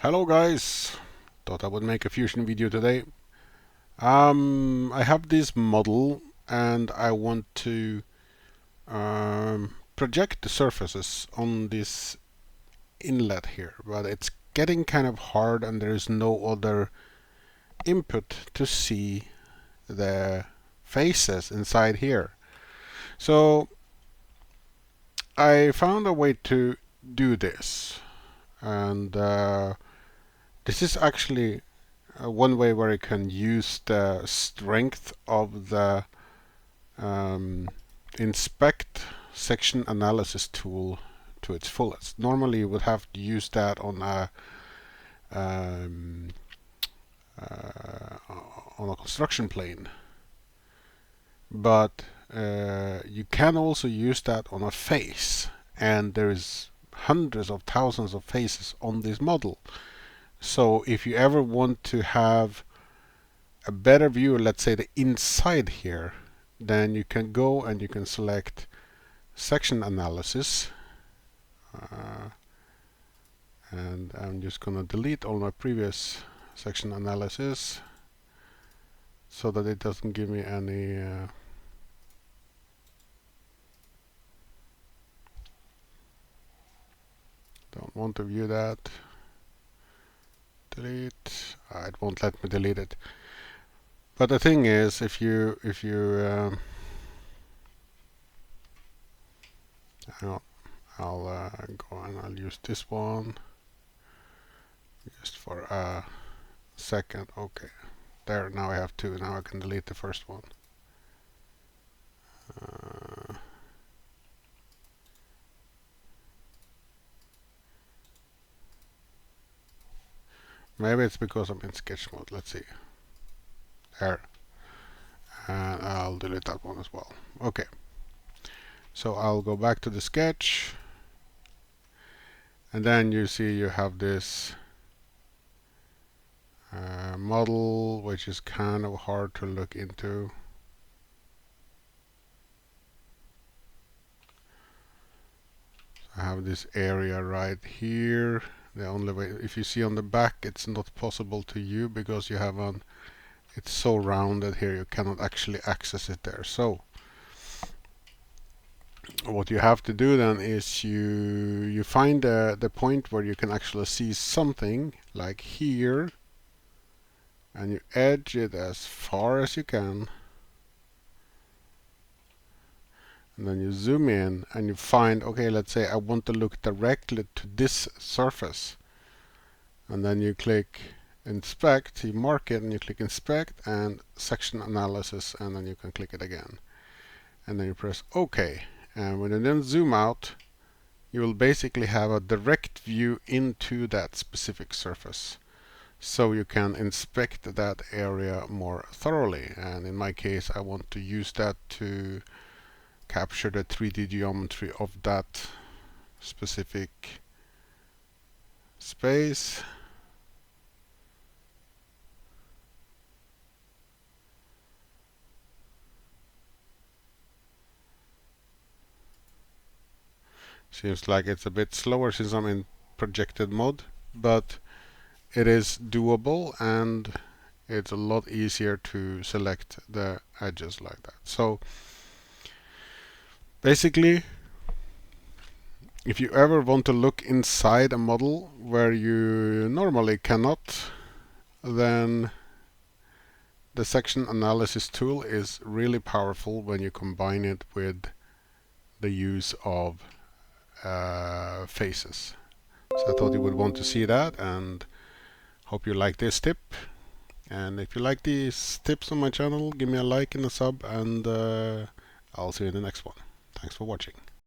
Hello guys, thought I would make a Fusion video today. I have this model and I want to project the surfaces on this inlet here, but it's getting kind of hard and there is no other input to see the faces inside here. So I found a way to do this, and this is actually one way where you can use the strength of the inspect section analysis tool to its fullest. Normally you would have to use that on a construction plane, but you can also use that on a face, and there is hundreds of thousands of faces on this model. So if you ever want to have a better view, let's say the inside here, then you can go and you can select section analysis, and I'm just gonna delete all my previous section analysis so that it doesn't give me any don't want to view that. Delete. It won't let me delete it. But the thing is, if you I'll go and I'll use this one just for a second. Okay, there, now I have two. Now I can delete the first one. Maybe it's because I'm in sketch mode. Let's see. There. And I'll delete that one as well. Okay. So I'll go back to the sketch. And then you see you have this model, which is kind of hard to look into. I have this area right here. The only way, if you see on the back, it's not possible to view because you have it's so rounded here, you cannot actually access it there. So what you have to do then is you find the point where you can actually see something, like here, and you edge it as far as you can, and then you zoom in and you find, okay, let's say I want to look directly to this surface, and then you click inspect, you mark it and you click inspect and section analysis, and then you can click it again, and then you press OK. And when you then zoom out, you will basically have a direct view into that specific surface, so you can inspect that area more thoroughly. And in my case, I want to use that to capture the 3D geometry of that specific space. Seems like it's a bit slower since I'm in projected mode, but it is doable and it's a lot easier to select the edges like that. So basically, if you ever want to look inside a model where you normally cannot, then the section analysis tool is really powerful when you combine it with the use of faces. So I thought you would want to see that, and hope you like this tip. And if you like these tips on my channel, give me a like and a sub, and I'll see you in the next one. Thanks for watching.